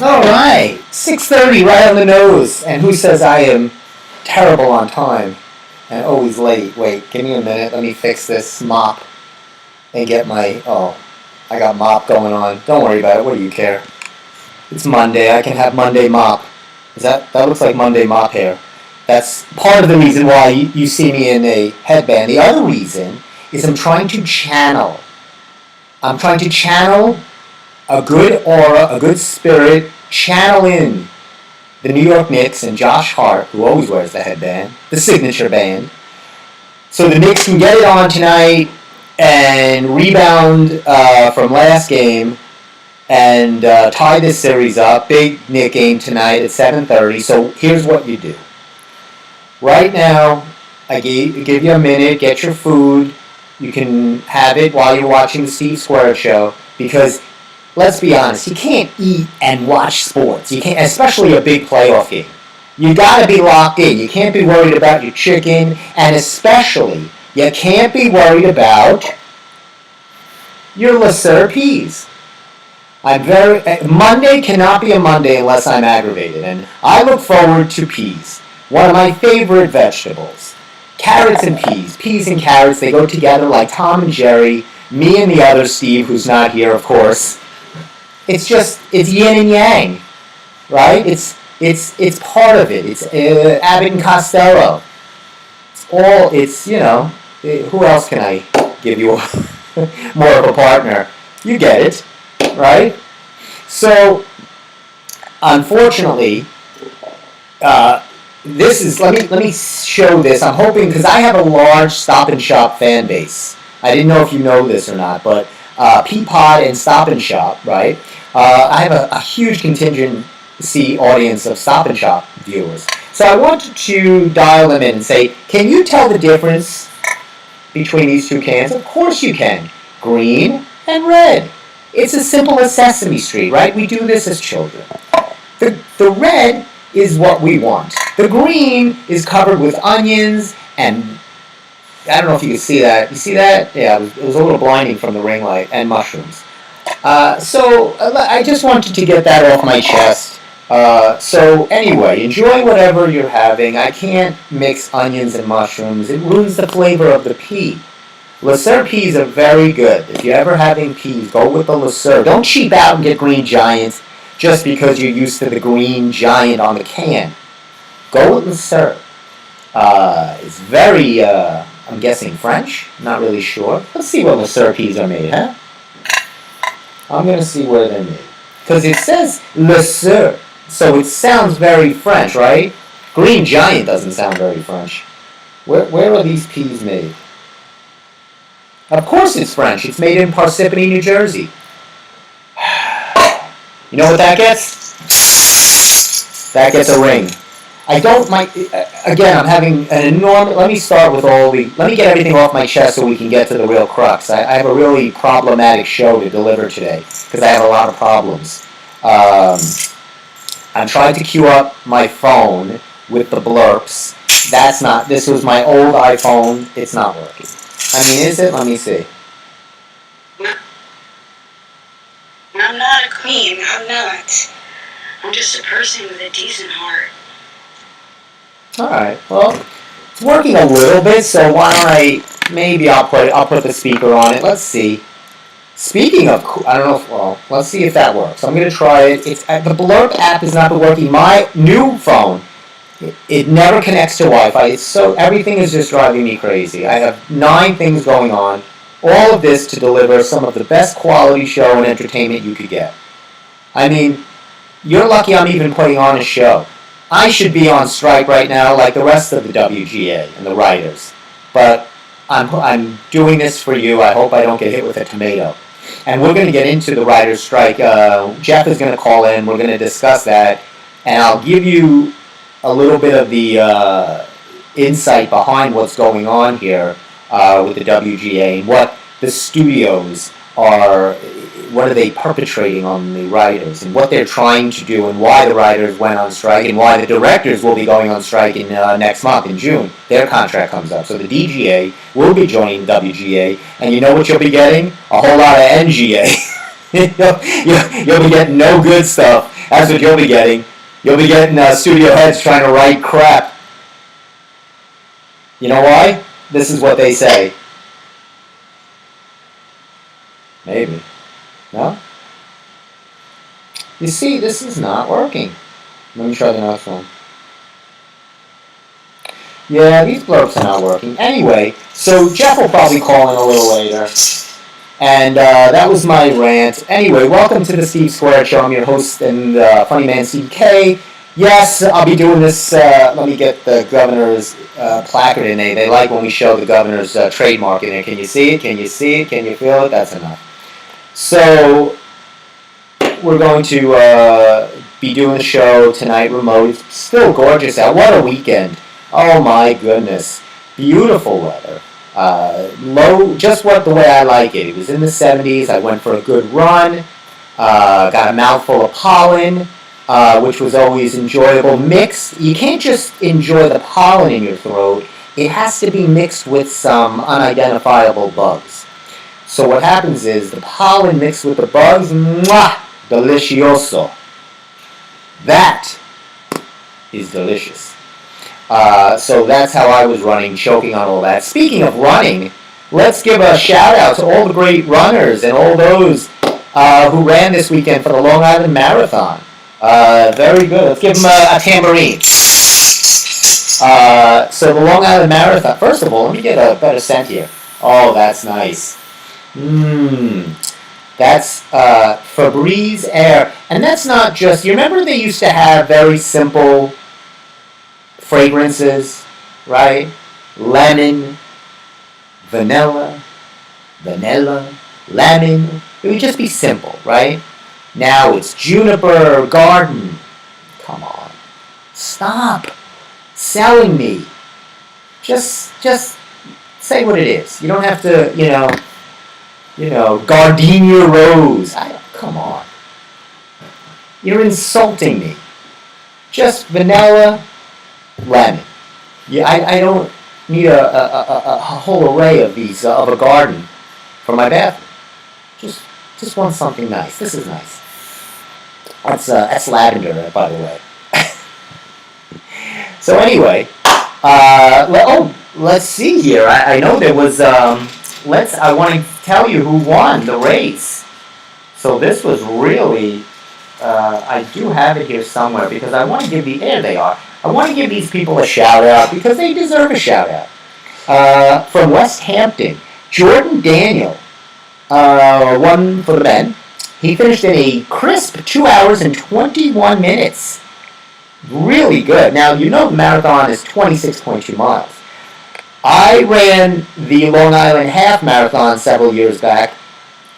All right, 6:30, right on the nose. And who says I am terrible on time and always late? Wait, give me a minute. Let me fix this mop and get my. Oh, I got mop going on. Don't worry about it. What do you care? It's Monday. I can have Monday mop. That looks like Monday mop hair? That's part of the reason why you see me in a headband. The other reason is I'm trying to channel. I'm trying to channel a good aura, a good spirit, channel in the New York Knicks and Josh Hart, who always wears the headband, the signature band. So the Knicks can get it on tonight and rebound from last game and tie this series up. Big Knick game tonight at 7:30. So here's what you do. Right now, I give you a minute, get your food. You can have it while you're watching the Steve Square show because let's be honest, you can't eat and watch sports. You can't, especially a big playoff game. You gotta be locked in. You can't be worried about your chicken, and especially you can't be worried about your LeSueur peas. Monday cannot be a Monday unless I'm aggravated, and I look forward to peas. One of my favorite vegetables. Carrots and peas. Peas and carrots, they go together like Tom and Jerry. Me and the other Steve, who's not here, of course. It's yin and yang, right? It's part of it. It's Abbott and Costello. Who else can I give you more of a partner? You get it, right? So, unfortunately, let me show this. I'm hoping, because I have a large Stop and Shop fan base. I didn't know if you know this or not, but Peapod and Stop and Shop, right? I have a huge contingency audience of Stop and Shop viewers. So I wanted to dial them in and say, can you tell the difference between these two cans? Of course you can. Green and red. It's as simple as Sesame Street, right? We do this as children. The red is what we want. The green is covered with onions and I don't know if you can see that. You see that? Yeah, it was a little blinding from the ring light, and mushrooms. So I just wanted to get that off my chest. So anyway, enjoy whatever you're having. I can't mix onions and mushrooms. It ruins the flavor of the pea. LeSueur peas are very good. If you're ever having peas, go with the LeSueur. Don't cheap out and get Green Giants just because you're used to the Green Giant on the can. Go with LeSueur. It's very, I'm guessing French. Not really sure. Let's see what LeSueur peas are made, huh? I'm going to see where they're made. Because it says LeSueur. So it sounds very French, right? Green Giant doesn't sound very French. Where are these peas made? Of course it's French. It's made in Parsippany, New Jersey. You know what that gets? That gets a ring. Again, I'm having an enormous, let me get everything off my chest so we can get to the real crux. I have a really problematic show to deliver today because I have a lot of problems. I'm trying to queue up my phone with the blurps. This was my old iPhone. It's not working. I mean, is it? Let me see. I'm not a queen. I'm not. I'm just a person with a decent heart. Alright, well, it's working a little bit, so why don't I'll put the speaker on it. Let's see. Speaking of, let's see if that works. I'm going to try it. The Blurp app has not been working. My new phone, it never connects to Wi-Fi. Everything is just driving me crazy. I have 9 things going on. All of this to deliver some of the best quality show and entertainment you could get. I mean, you're lucky I'm even putting on a show. I should be on strike right now like the rest of the WGA and the writers. But I'm doing this for you. I hope I don't get hit with a tomato. And we're going to get into the writers' strike. Jeff is going to call in. We're going to discuss that. And I'll give you a little bit of the insight behind what's going on here with the WGA and what the studios what are they perpetrating on the writers and what they're trying to do and why the writers went on strike and why the directors will be going on strike in next month in June. Their contract comes up. So the DGA will be joining WGA, and you know what you'll be getting? A whole lot of NGA. You'll be getting no good stuff That's what you'll be getting. You'll be getting studio heads trying to write crap. You know why? This is what they say. Maybe. No? You see, this is not working. Let me try the next one. Yeah, these blurbs are not working. Anyway, so Jeff will probably call in a little later. And that was my rant. Anyway, welcome to the Steve Square Show. I'm your host and funny man, Steve K. Yes, I'll be doing this. Let me get the governor's placard in there. They like when we show the governor's trademark in there. Can you see it? Can you see it? Can you feel it? That's enough. So, we're going to be doing the show tonight remote. It's still gorgeous out. What a weekend. Oh my goodness. Beautiful weather. Low, just the way I like it. It was in the 70s. I went for a good run. Got a mouthful of pollen, which was always enjoyable. Mixed. You can't just enjoy the pollen in your throat. It has to be mixed with some unidentifiable bugs. So what happens is the pollen mixed with the bugs, mwah, delicioso. That is delicious. So that's how I was running, choking on all that. Speaking of running, let's give a shout out to all the great runners and all those who ran this weekend for the Long Island Marathon. Very good. Let's give them a tambourine. So the Long Island Marathon, first of all, let me get a better scent here. Oh, that's nice. That's Febreze Air. And that's not just, you remember they used to have very simple fragrances, right? Lemon, vanilla, lemon. It would just be simple, right? Now it's juniper, garden. Come on. Stop selling me. Just say what it is. You don't have to, gardenia rose. Come on. You're insulting me. Just vanilla, lemon. Yeah, I don't need a whole array of these of a garden for my bathroom. Just want something nice. This is nice. That's lavender, by the way. So anyway, let's see here. I know there was. I want to tell you who won the race. So this was really. I do have it here somewhere because I want to give there they are. I want to give these people a shout out because they deserve a shout out. From West Hampton, Jordan Daniel won for the men. He finished in a crisp 2 hours and 21 minutes. Really good. Now, the marathon is 26.2 miles. I ran the Long Island Half Marathon several years back.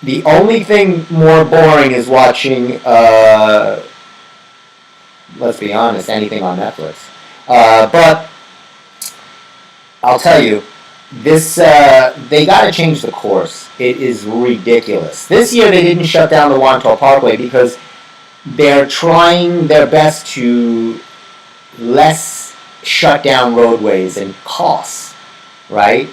The only thing more boring is watching, let's be honest, anything on Netflix. But I'll tell you, they got to change the course. It is ridiculous. This year they didn't shut down the Wantaw Parkway because they're trying their best to less shut down roadways and costs, right?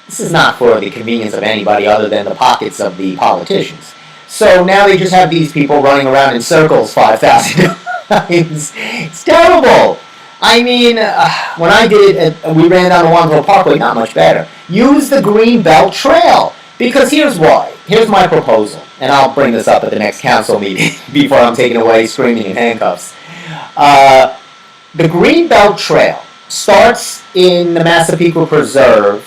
This is not for the convenience of anybody other than the pockets of the politicians. So now they just have these people running around in circles 5,000 times. It's terrible. I mean, when I did it, we ran down the Wantaw Parkway, not much better. Use the Greenbelt Trail. Because here's why. Here's my proposal. And I'll bring this up at the next council meeting before I'm taken away screaming in handcuffs. The Greenbelt Trail starts in the Massapequa Preserve,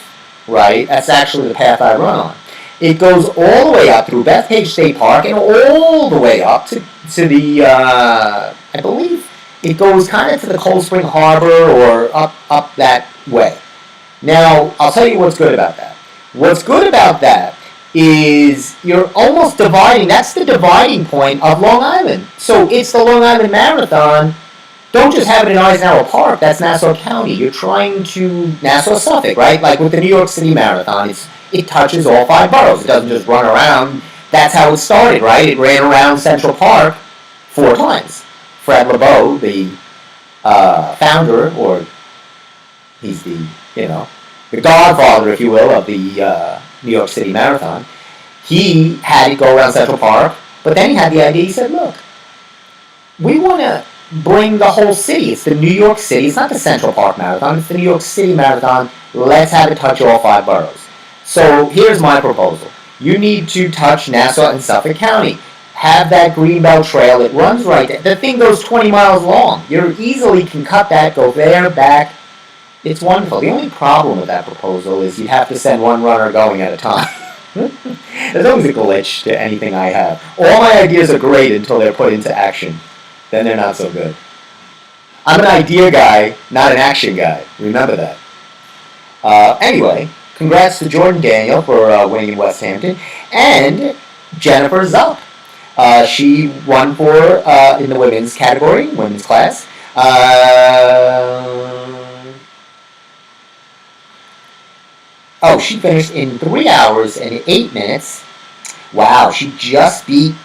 right? That's actually the path I run on. It goes all the way up through Bethpage State Park and all the way up to the, I believe, it goes kind of to the Cold Spring Harbor or up that way. Now, I'll tell you what's good about that. What's good about that is you're almost dividing, that's the dividing point of Long Island. So it's the Long Island Marathon. Don't just have it in Eisenhower Park, that's Nassau County. You're trying to, Nassau-Suffolk, right? Like with the New York City Marathon, it touches all 5 boroughs. It doesn't just run around. That's how it started, right? It ran around Central Park 4 times. Fred LeBeau, the founder, or he's the godfather, if you will, of the New York City Marathon, he had it go around Central Park, but then he had the idea, he said, look, want to bring the whole city. It's the New York City. It's not the Central Park Marathon. It's the New York City Marathon. Let's have it touch all 5 boroughs. So here's my proposal. You need to touch Nassau and Suffolk County. Have that Greenbelt Trail. It runs right there. The thing goes 20 miles long. You easily can cut that, go there, back. It's wonderful. The only problem with that proposal is you'd have to send one runner going at a time. There's always a glitch to anything I have. All my ideas are great until they're put into action. Then they're not so good. I'm an idea guy, not an action guy. Remember that. Anyway, congrats to Jordan Daniel for winning in West Hampton. And Jennifer Zupp. She won in the women's category, women's class. She finished in 3 hours and 8 minutes. Wow, she just beat...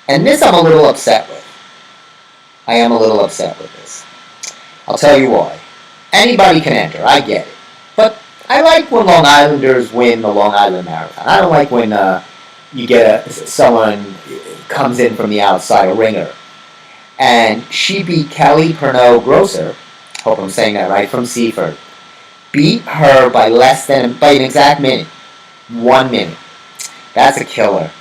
And this I'm a little upset with. I am a little upset with this. I'll tell you why. Anybody can enter, I get it. But I like when Long Islanders win the Long Island Marathon. I don't like when you get someone comes in from the outside, a ringer. And she beat Kelly Pernod Grosser, hope I'm saying that right, from Seaford. Beat her by an exact minute. 1 minute. That's a killer.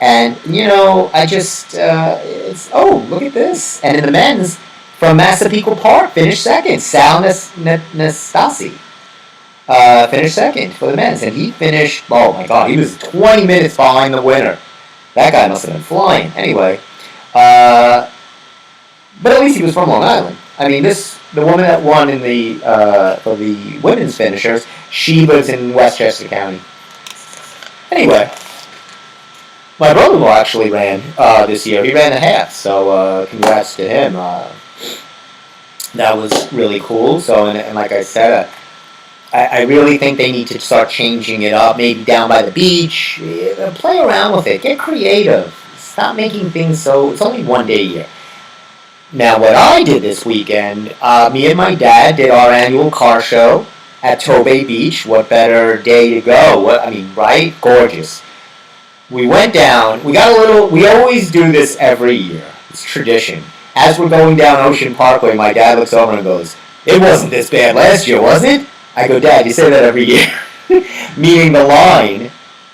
And, I just, look at this. And in the men's, from Massapequa Park, finished second. Sal Nastasi finished second for the men's. And he finished, oh my God, he was 20 minutes behind the winner. That guy must have been flying. Anyway, but at least he was from Long Island. I mean, the woman that won in for the women's finishers, she lives in Westchester County. Anyway, my brother-in-law actually ran this year. He ran a half, so congrats to him. That was really cool. So, and like I said, I really think they need to start changing it up, maybe down by the beach. Play around with it. Get creative. Stop making things so... It's only 1 day a year. Now, what I did this weekend, me and my dad did our annual car show at Tobay Beach. What better day to go? Right? Gorgeous. We went down. We always do this every year. It's tradition. As we're going down Ocean Parkway, my dad looks over and goes, "It wasn't this bad last year, was it?" I go, "Dad, you say that every year." Meaning the line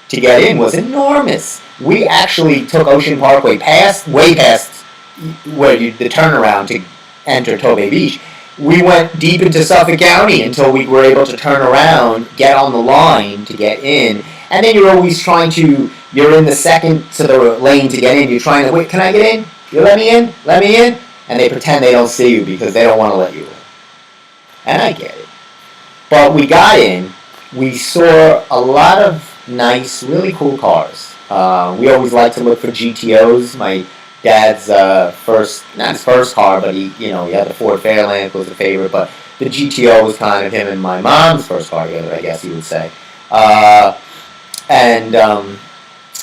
to get in was enormous. We actually took Ocean Parkway way past where the turnaround to enter Tobay Beach. We went deep into Suffolk County until we were able to turn around, get on the line to get in. And then you're always you're in the second to the lane to get in. You're trying to, wait, can I get in? You let me in? Let me in? And they pretend they don't see you because they don't want to let you in. And I get it. But we got in. We saw a lot of nice, really cool cars. We always like to look for GTOs. My dad's not his first car, but he had the Ford Fairlane, was a favorite, but the GTO was kind of him and my mom's first car together, I guess you would say. And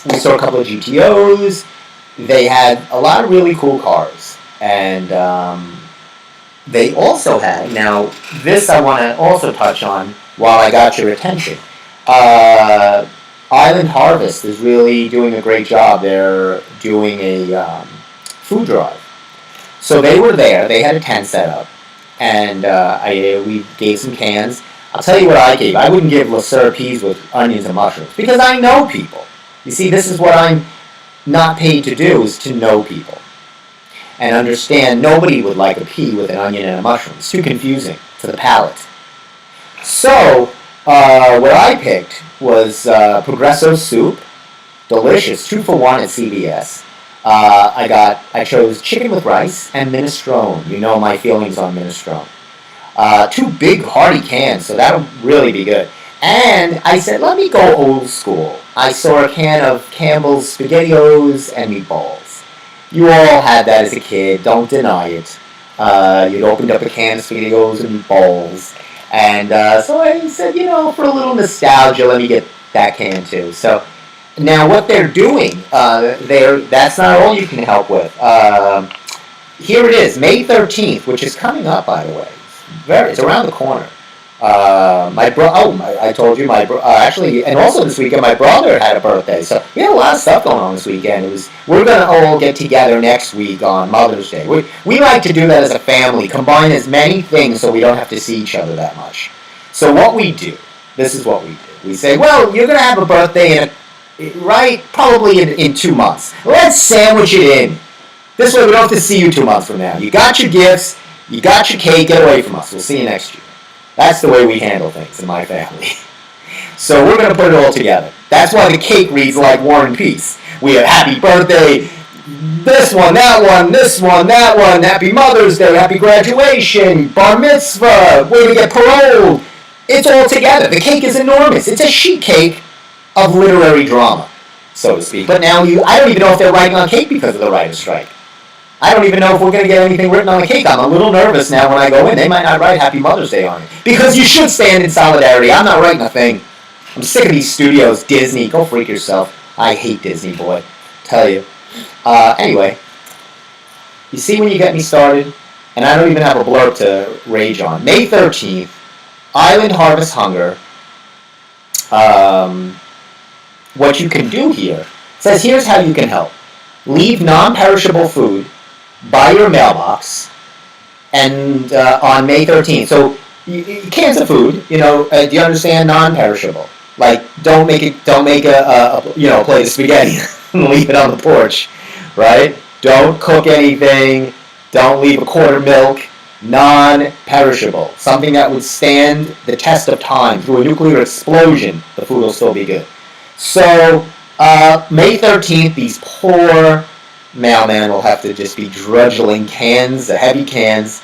we saw a couple of GTOs. They had a lot of really cool cars. And they also had, now this I want to also touch on while I got your attention. Island Harvest is really doing a great job. They're doing a food drive. So they were there. They had a tent set up. And we gave some cans. I'll tell you what I gave. I wouldn't give Le Sueur peas with onions and mushrooms. Because I know people. You see, this is what I'm not paid to do, is to know people. And understand nobody would like a pea with an onion and a mushroom. It's too confusing to the palate. So, what I picked was Progresso soup, delicious, 2 for 1 at CVS. I chose chicken with rice and minestrone. You know my feelings on minestrone. 2 big hearty cans, so that'll really be good. And I said, let me go old school. I saw a can of Campbell's SpaghettiOs and meatballs. You all had that as a kid, don't deny it. You'd opened up a can of SpaghettiOs and meatballs. And so I said, for a little nostalgia, let me get that can too. So now what they're doing, that's not all you can help with. Here it is, May 13th, which is coming up, by the way. It's around the corner. I told you actually, and also this weekend my brother had a birthday, so we had a lot of stuff going on this weekend. We're gonna all get together next week on Mother's Day. We like to do that as a family, combine as many things so we don't have to see each other that much. So what we do, this is what we do. We say, well, you're gonna have a birthday probably in 2 months. Let's sandwich it in. This way we don't have to see you 2 months from now. You got your gifts, you got your cake, get away from us. We'll see you next year. That's the way we handle things in my family. So we're going to put it all together. That's why the cake reads like War and Peace. We have happy birthday, this one, that one, this one, that one, happy Mother's Day, happy graduation, bar mitzvah, way to get paroled. It's all together. The cake is enormous. It's a sheet cake of literary drama, so to speak. But now I don't even know if they're writing on cake because of the writer's strike. I don't even know if we're going to get anything written on the cake. I'm a little nervous now when I go in. They might not write Happy Mother's Day on it. Because you should stand in solidarity. I'm not writing a thing. I'm sick of these studios. Disney, go freak yourself. I hate Disney, boy. Tell you. Anyway, you see when you get me started? And I don't even have a blurb to rage on. May 13th, Island Harvest Hunger. What you can do here says here's how you can help. Leave non-perishable food by your mailbox, and on May 13th. So cans of food, do you understand? Non-perishable. Like don't make a plate of spaghetti and leave it on the porch, right? Don't cook anything. Don't leave a quart of milk. Non-perishable. Something that would stand the test of time. Through a nuclear explosion, the food will still be good. So May 13th, these poor mailman will have to just be drudging cans, the heavy cans.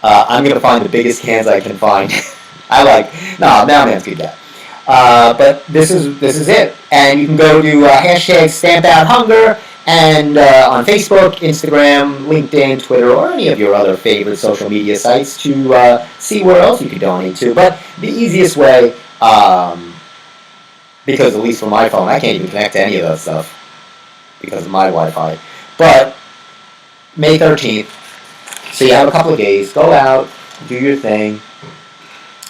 I'm going to find the biggest cans I can find. Mailman's good guy. But this is it. And you can go to hashtag #StampOutHunger and on Facebook, Instagram, LinkedIn, Twitter, or any of your other favorite social media sites to see where else you can donate to. But the easiest way, because at least for my phone, I can't even connect to any of that stuff because of my Wi-Fi. But May 13th, so you have a couple of days, go out, do your thing,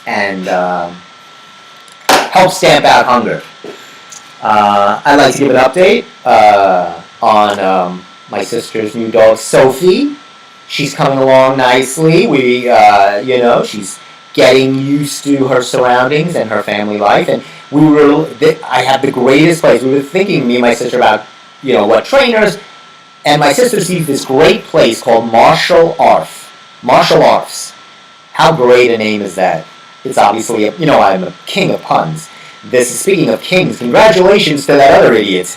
and help stamp out hunger. I'd like to give an update on my sister's new dog, Sophie. She's coming along nicely. She's getting used to her surroundings and her family life, and I have the greatest place. We were thinking, me and my sister, about what trainers. And my sister sees this great place called Martial Arts. Martial Arts. How great a name is that? It's obviously, I'm a king of puns. Speaking of kings, congratulations to that other idiot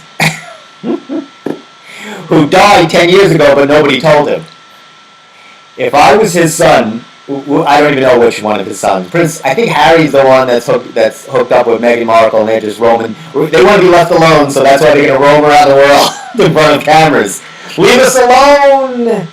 who died 10 years ago, but nobody told him. If I was his son, I don't even know which one of his sons. I think Harry's the one that's hooked up with Meghan Markle, and they're just roaming. They want to be left alone, so that's why they're going to roam around the world in front of cameras. Leave us alone!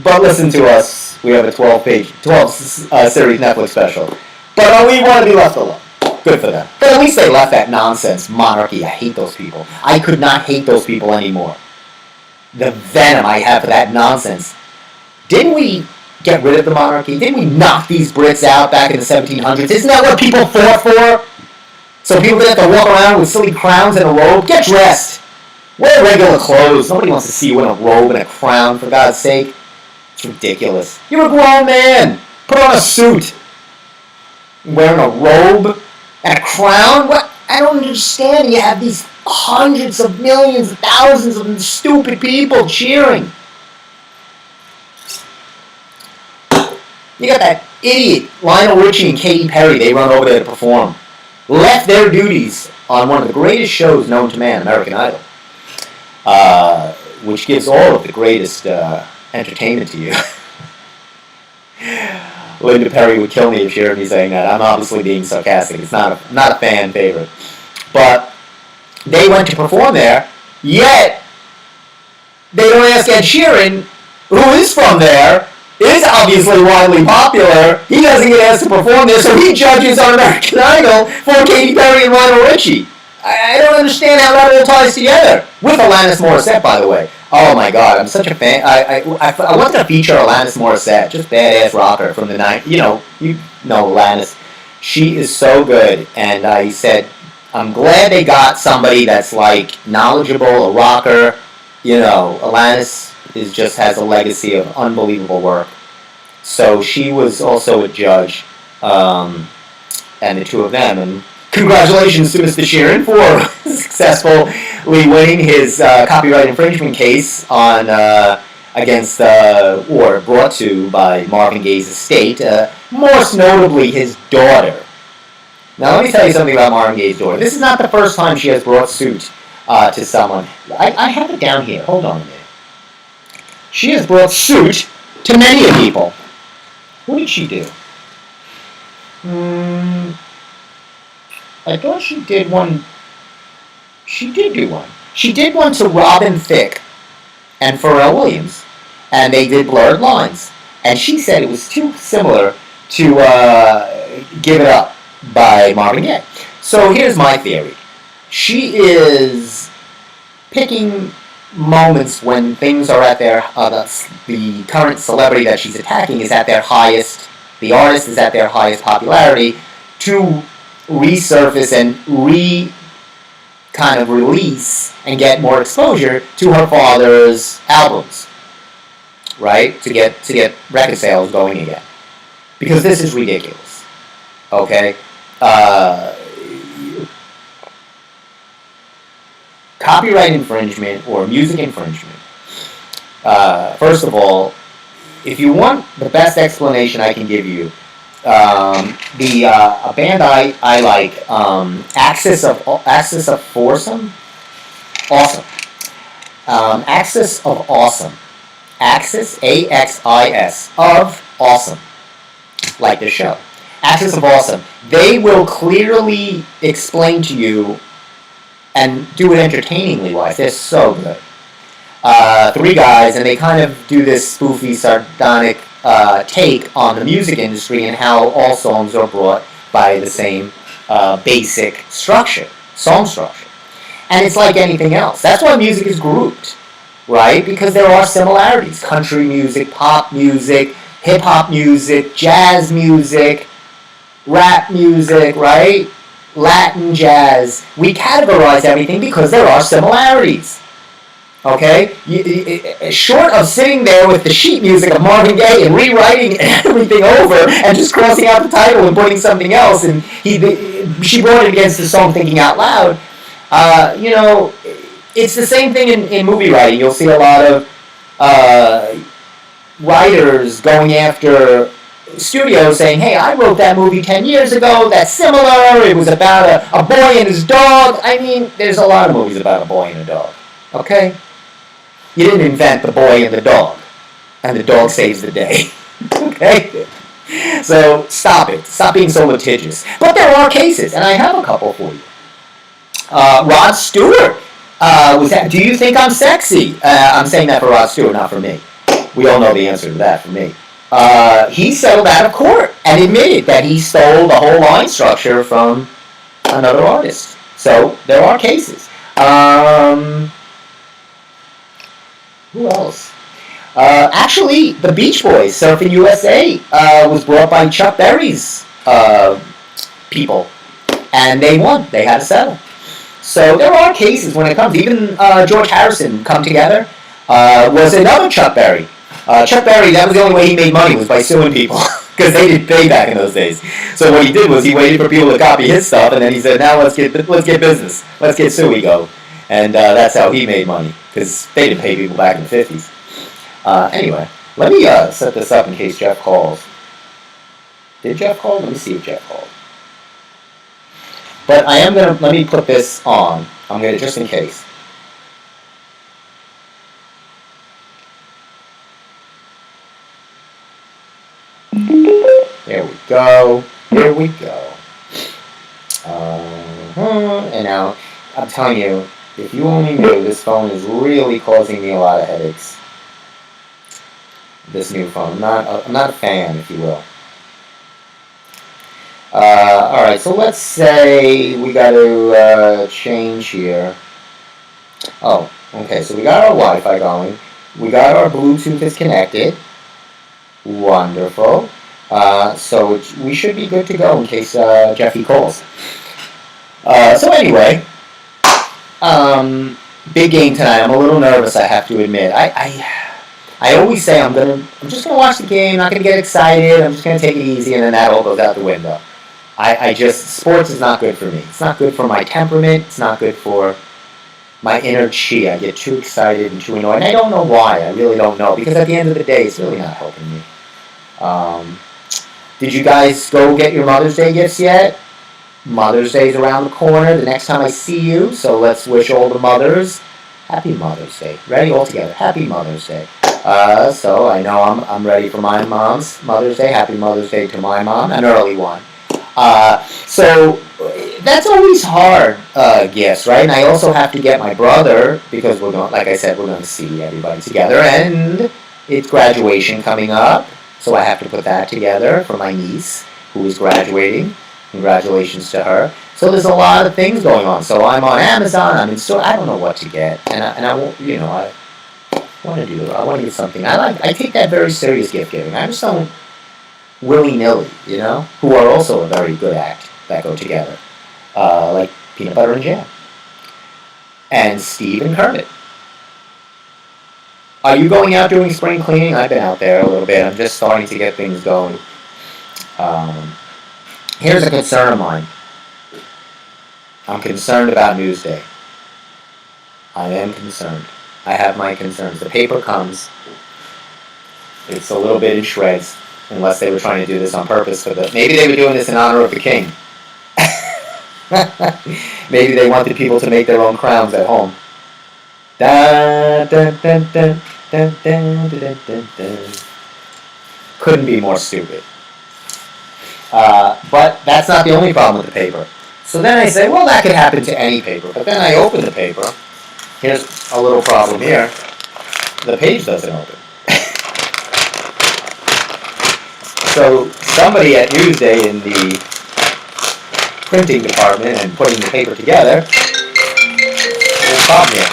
But listen to us. We have a 12 series Netflix special. But we want to be left alone. Good for them. But at least they left that nonsense. Monarchy. I hate those people. I could not hate those people anymore. The venom I have for that nonsense. Didn't we get rid of the monarchy? Didn't we knock these Brits out back in the 1700s? Isn't that what people fought for? So people didn't have to walk around with silly crowns and a robe? Get dressed! Wear regular clothes. Nobody wants to see you in a robe and a crown, for God's sake. It's ridiculous. You're a grown man. Put on a suit. Wearing a robe and a crown? What? I don't understand. You have these hundreds of millions, thousands of stupid people cheering. You got that idiot Lionel Richie and Katy Perry. They run over there to perform. Left their duties on one of the greatest shows known to man, American Idol. Which gives all of the greatest entertainment to you. Linda Perry would kill me if she heard me saying that. I'm obviously being sarcastic. It's not a fan favorite. But they went to perform there, yet they don't ask Ed Sheeran, who is from there, is obviously widely popular. He doesn't get asked to perform there, so he judges on American Idol for Katy Perry and Lionel Richie. I don't understand how that all ties together. With Alanis Morissette, by the way. Oh my God, I'm such a fan. I wanted to feature Alanis Morissette, just badass rocker from the 90s. You know Alanis. She is so good, and I said, I'm glad they got somebody that's like knowledgeable, a rocker. You know, Alanis is just has a legacy of unbelievable work. So she was also a judge, and the two of them. And congratulations to Mr. Sheeran for successfully winning his copyright infringement case on against or brought to by Marvin Gaye's estate. Most notably, his daughter. Now, let me tell you something about Marvin Gaye's daughter. This is not the first time she has brought suit to someone. I have it down here. Hold on a minute. She has brought suit to many people. What did she do? I thought she did one. She did do one. She did one to Robin Thicke and Pharrell Williams, and they did Blurred Lines. And she said it was too similar to Give It Up by Marvin Gaye. So here's my theory. She is picking moments when things are at their, the current celebrity that she's attacking is at their highest, the artist is at their highest popularity, to resurface and kind of release and get more exposure to her father's albums, right? To get record sales going again. Because this is ridiculous, okay? Copyright infringement or music infringement. First of all, if you want the best explanation I can give you, a band I like, Axis of Foursome, awesome. Axis of Awesome, Axis AXIS of Awesome, like the show. Axis of Awesome. They will clearly explain to you and do it entertainingly wise. They're so good. Three guys, and they kind of do this spoofy, sardonic take on the music industry and how all songs are brought by the same basic structure, song structure. And it's like anything else. That's why music is grouped, right? Because there are similarities. Country music, pop music, hip-hop music, jazz music, rap music, right? Latin jazz. We categorize everything because there are similarities. Okay? Short of sitting there with the sheet music of Marvin Gaye and rewriting everything over and just crossing out the title and putting something else, and she brought it against the song Thinking Out Loud. It's the same thing in movie writing. You'll see a lot of writers going after studios saying, hey, I wrote that movie 10 years ago, that's similar, it was about a boy and his dog. I mean, there's a lot of movies about a boy and a dog, okay? You didn't invent the boy and the dog saves the day, okay? So stop it, stop being so litigious. But there are cases, and I have a couple for you. Rod Stewart, do you think I'm sexy? I'm saying that for Rod Stewart, not for me. We all know the answer to that for me. He settled out of court and admitted that he stole the whole line structure from another artist. So there are cases. Who else? Actually, the Beach Boys, Surfing USA, was brought by Chuck Berry's people, and they won. They had to settle. So there are cases when it comes. Even George Harrison, Come Together, was another Chuck Berry. Chuck Berry, that was the only way he made money, was by suing people, because they didn't pay back in those days. So what he did was he waited for people to copy his stuff, and then he said, now let's get business. Let's get Suigo. And that's how he made money, because they didn't pay people back in the 50s. Anyway, let me set this up in case Jeff calls. Did Jeff call? Let me see if Jeff called. But I am going to, let me put this on. I'm going to, just in case. There we go. Here we go. And now, I'm telling you, if you only knew, this phone is really causing me a lot of headaches. This new phone. I'm not a fan, if you will. Alright, so let's say we got to change here. Oh, okay, so we got our Wi-Fi going. We got our Bluetooth is connected. Wonderful. So we should be good to go in case Jeffy calls. So anyway, big game tonight. I'm a little nervous, I have to admit. I always say I'm just gonna watch the game, not gonna get excited. I'm just gonna take it easy, and then that all goes out the window. I just sports is not good for me. It's not good for my temperament. It's not good for my inner chi. I get too excited and too annoyed. And I don't know why. I really don't know, because at the end of the day, it's really not helping me. Did you guys go get your Mother's Day gifts yet? Mother's Day's around the corner. The next time I see you, so let's wish all the mothers Happy Mother's Day. Ready? All together. Happy Mother's Day. So I know I'm ready for my mom's Mother's Day. Happy Mother's Day to my mom. An early one. So that's always hard, gifts, right? And I also have to get my brother, because we're going, like I said, we're going to see everybody together, and it's graduation coming up, so I have to put that together for my niece who is graduating. Congratulations to her. So there's a lot of things going on. So I'm on Amazon. I'm in store. I don't know what to get, and I won't. I want to do. I want to get something. I take that very serious gift giving. I just don't willy-nilly, who are also a very good act that go together, like Peanut Butter and Jam, and Steve and Kermit. Are you going out doing spring cleaning? I've been out there a little bit. I'm just starting to get things going. Here's a concern of mine. I'm concerned about Newsday. I am concerned. I have my concerns. The paper comes. It's a little bit in shreds. Unless they were trying to do this on purpose maybe they were doing this in honor of the king. Maybe they wanted people to make their own crowns at home. Dun, dun, dun, dun, dun, dun, dun, dun, dun. Couldn't be more stupid. But that's not the only problem with the paper. So then I say, well, that could happen to any paper. But then I open the paper. Here's a little problem here. The page doesn't open. So somebody at Newsday in the printing department and putting the paper together, little problem here.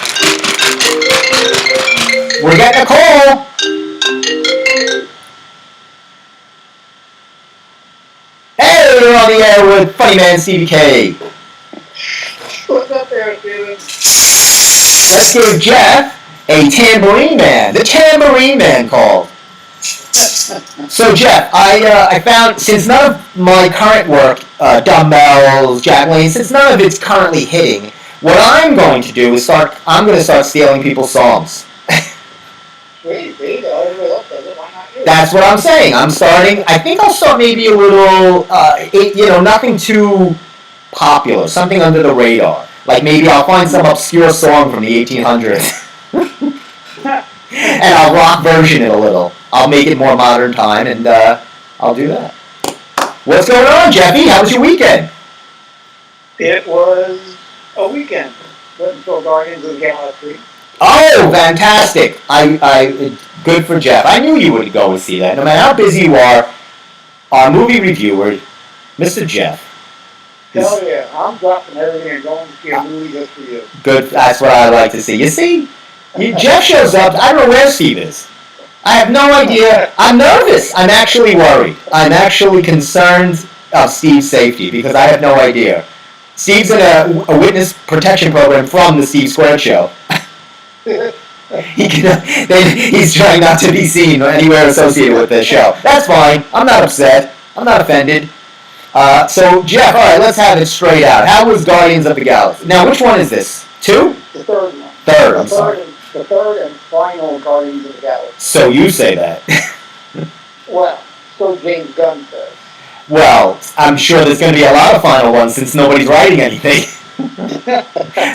We're getting a call! Hey, you're on the air with Funny Man Stevie K. What's up there, Steven? Let's give Jeff a tambourine man. The tambourine man called. So Jeff, I found, since none of my current work, dumbbells, jack lane, since none of it's currently hitting, what I'm going to do is I'm going to start stealing people's songs. Sweet, dude. Everybody else does it. Why not you? That's what I'm saying. I think I'll start maybe a little, nothing too popular, something under the radar. Like maybe I'll find some obscure song from the 1800s. And I'll rock version it a little. I'll make it more modern time, and I'll do that. What's going on, Jeffy? How was your weekend? It was a weekend. Went and saw Guardians of the Galaxy. Oh, fantastic! I good for Jeff. I knew you would go and see that. No matter how busy you are, our movie reviewer, Mr. Jeff. Hell yeah, I'm dropping everything and going to see a movie just for you. Good. That's what I like to see. You see, Jeff shows up. I don't know where Steve is. I have no idea. I'm nervous. I'm actually worried. I'm actually concerned of Steve's safety because I have no idea. Steve's in a witness protection program from the Steve Squared Show. He's trying not to be seen anywhere associated with this show. That's fine. I'm not upset. I'm not offended. So, Jeff, all right, let's have it straight out. How was Guardians of the Galaxy? Now, which one is this? 2? The third one. Third, I'm sorry. The third and final Guardians of the Galaxy. So you say that. Well, so James Gunn says. Well, I'm sure there's going to be a lot of final ones since nobody's writing anything.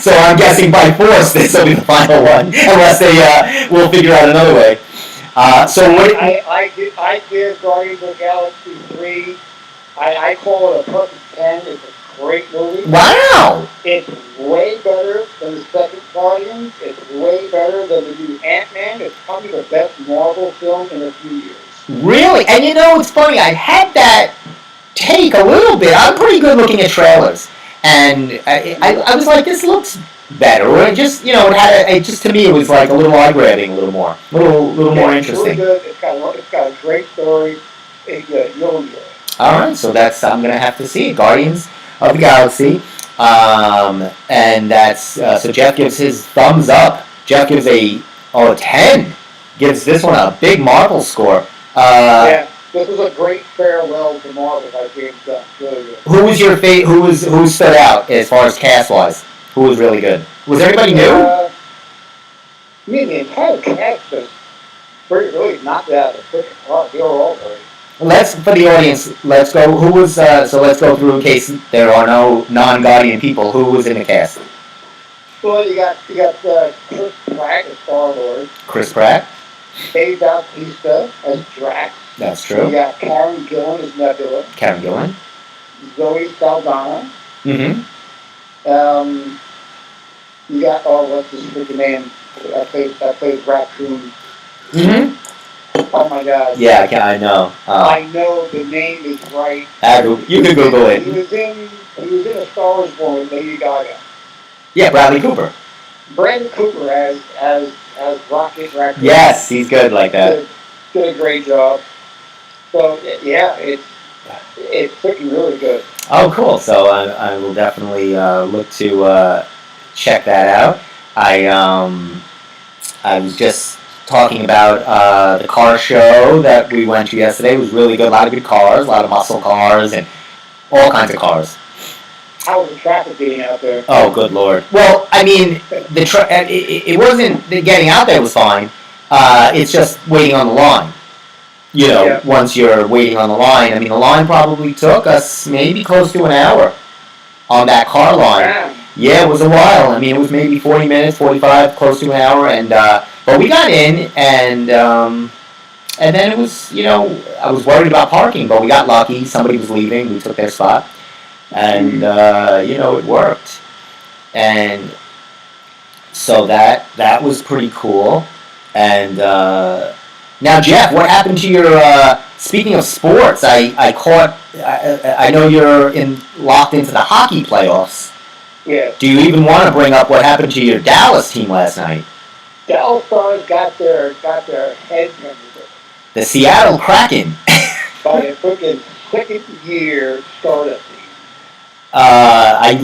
So I'm guessing by force this will be the final one, unless they will figure out another way. I give Guardians of the Galaxy 3. I call it a perfect 10. It's a great movie. Wow! It's way better than the second Guardians. It's way better than the new Ant-Man. It's probably the best Marvel film in a few years. Really? And it's funny, I had that take a little bit. I'm pretty good looking at trailers. And I was like, this looks better. Or it just, to me, it was like a little eye-grabbing, a little more. A little more interesting. It's really good. It's got a great story. You'll enjoy it. All right, so I'm gonna have to see it. Guardians of the Galaxy, and that's so Jeff gives his thumbs up. Jeff gives a 10. Gives this one a big Marvel score. Yeah, this was a great farewell to Marvel by James Gunn. Really good. Who was your favorite? Who stood out as far as cast wise? Who was really good? Was everybody new? I mean, the entire cast was pretty really not that efficient. Well, they were all great. Let's for the audience. Let's go. Who was so? Let's go through in case there are no non-Guardian people. Who was in the cast? Well, you got Chris Pratt as Star-Lord. Chris Pratt. Dave Bautista as Drax. That's You true. got Karen Gillan as Nebula. Karen Gillan. Zoe Saldana. Mm-hmm. You got what's his freaking name? That plays Raccoon. Mm-hmm. Oh my God. Yeah, I know. I know the name is right. You can Google He it. was in A Star Wars Born with Lady Gaga. Yeah, Bradley Cooper. Brandon Cooper as Rocket Raccoon. Yes, he's good like that. Did a great job. So yeah, it's freaking really good. Oh, cool. So I will definitely look to check that out. I was just talking about the car show that we went to yesterday. It was really good. A lot of good cars, a lot of muscle cars, and all kinds of cars. How was the traffic getting out there? Oh, good Lord. Well, I mean, it wasn't the getting out there was fine. It's just waiting on the line. You know, Yeah. once you're waiting on the line, I mean, the line probably took us maybe close to an hour on that car line. Wow. Yeah, it was a while. I mean, it was maybe 40 minutes, 45, close to an hour, and but we got in, and then it was, you know, I was worried about parking, but we got lucky. Somebody was leaving. We took their spot, and you know, it worked, and so that was pretty cool, and. Now, Jeff, what happened to your? Speaking of sports, I know you're locked into the hockey playoffs. Yeah. Do you even want to bring up what happened to your Dallas team last night? Dallas Stars got their heads handed to them The Seattle Kraken. by a freaking second year startup team. I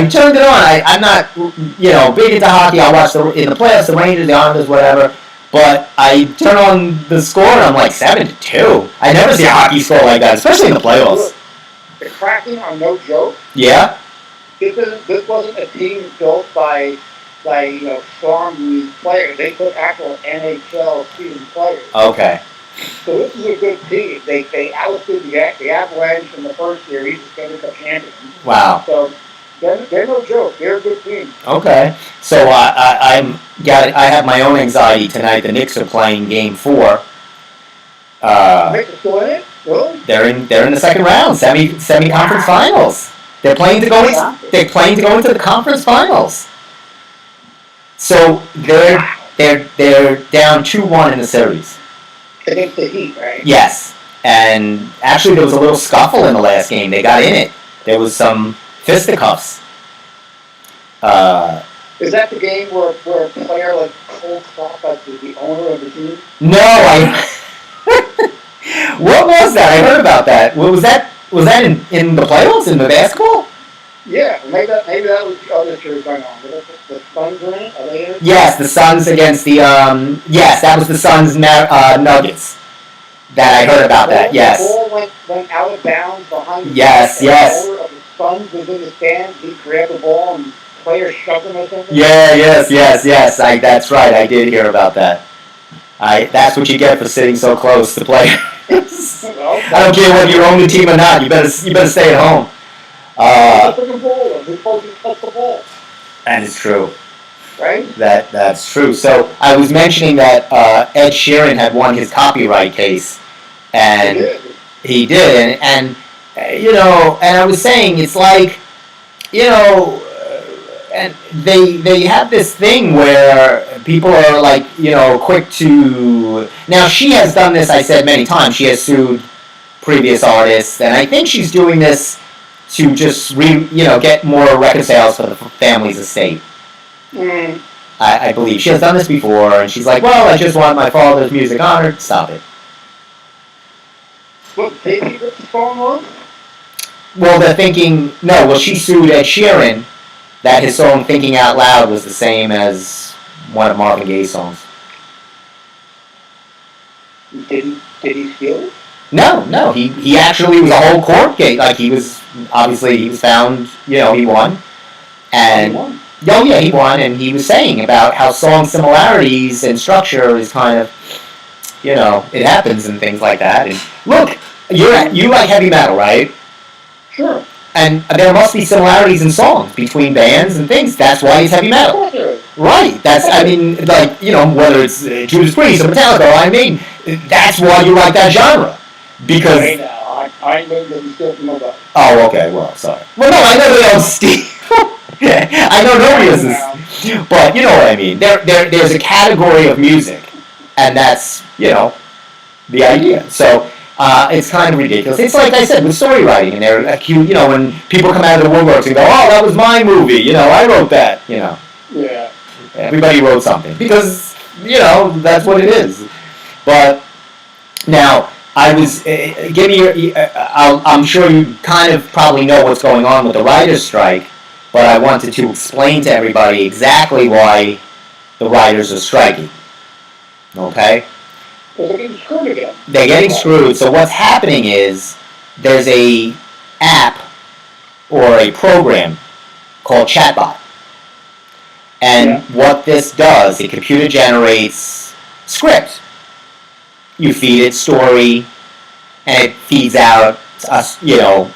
turned it on. I'm not, you know, big into hockey. I watch in the playoffs, the Rangers, the Islanders, whatever. But I turn on the score and I'm like 7-2. I never see a hockey score like that, especially in the playoffs. Look, the Kraken are no joke. Yeah. This wasn't a team built by farm league players. They put actual NHL season players. Okay. So this is a good team. They ousted the Avalanche in the first series, Stanley Cup champions. Wow. So they're no joke. They're a good team. Okay. So I have my own anxiety tonight. The Knicks are playing Game 4. Knicks are still in it? Really? They're in the second round, semi conference finals. They're playing to go into the conference finals. So they're down 2-1 in the series. Against the Heat, right? Yes. And actually there was a little scuffle in the last game. They got in it. There was some fisticuffs. Is that the game where a player like Cole Klopp, like the owner of the team? No, what was that? I heard about that. What was that? Was that in the playoffs in the basketball? Yeah, maybe that was the other series going on. The Suns in it? Are they in it? Yes, the Suns against the yes, that was the Suns Nuggets. That I heard about that. Yes. The ball went out of bounds behind the Yes, yes. The owner of the Suns was in the stands. He grabbed the ball and players shoved him or something. Yeah, yes. That's right. I did hear about that. That's what you get for sitting so close to players. Well, I don't care whether you own the team or not. You better stay at home. the freaking ball. Who's supposed to touch the ball? And it's true. Right? That's true. So I was mentioning that Ed Sheeran had won his copyright case, and he did, and you know, and I was saying it's like, you know, and they have this thing where people are like, you know, quick to. Now she has done this. I said many times. She has sued previous artists, and I think she's doing this to just get more record sales for the family's estate. Mm. I believe she has done this before, and she's like, "Well, I just want my father's music honored." Stop it. What, Katie ripped the song off? Well, they're thinking, no, well, she sued Ed Sheeran that his song Thinking Out Loud was the same as one of Marvin Gaye's songs. Did he steal it? No, he actually was a whole court case. Like, he was found, he won. And, He won. oh yeah, he won, and he was saying about how song similarities and structure is kind of, it happens and things like that. And look, you like heavy metal, right? Sure. And there must be similarities in songs between bands and things. That's why it's heavy Of metal. course there is. Right. Whether it's Judas Priest or Metallica, that's why you like that genre. Because... Hey now, I know that he steal from nobody. Oh, okay, well, sorry. Well, no, I know they don't steal. I know nobody is. But you know what I mean. There's a category of music, and that's, the idea. So... it's kind of ridiculous. It's like I said with story writing, and they're accused, when people come out of the woodworks and go, "Oh, that was my movie," I wrote that, Yeah. Everybody wrote something because, that's what it is. But now I was I'm sure you kind of probably know what's going on with the writers' strike, but I wanted to explain to everybody exactly why the writers are striking. Okay. Well, they're getting screwed again. They're getting screwed. So what's happening is there's a app or a program called Chatbot. And what this does, it computer generates script. You feed it story, and it feeds out,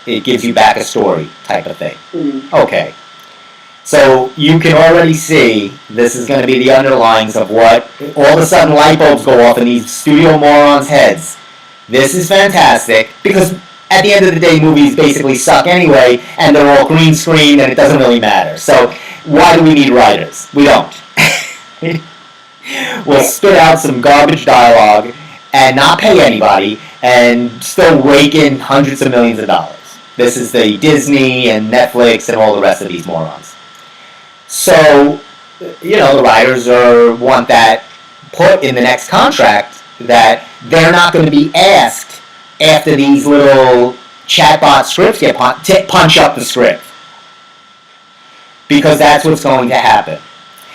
it gives you back a story type of thing. Mm-hmm. Okay. So you can already see this is going to be the underlines of what all of a sudden light bulbs go off in these studio morons' heads. This is fantastic because at the end of the day, movies basically suck anyway, and they're all green screen, and it doesn't really matter. So why do we need writers? We don't. We'll spit out some garbage dialogue and not pay anybody, and still rake in hundreds of millions of dollars. This is the Disney and Netflix and all the rest of these morons. So, the writers want that put in the next contract that they're not going to be asked after these little chatbot scripts get punch up the script. Because that's what's going to happen.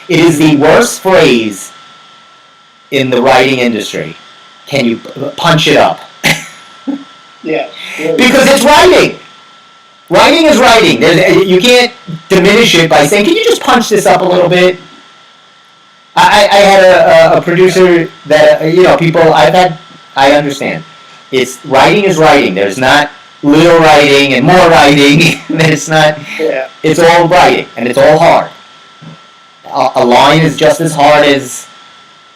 It is the worst phrase in the writing industry. Can you punch it up? Yeah. Because it's writing. Writing is writing. You can't diminish it by saying, "Can you just punch this up a little bit?" I had a producer that people I understand. It's writing is writing. There's not little writing and more writing. There's not. Yeah. It's all writing, and it's all hard. A line is just as hard as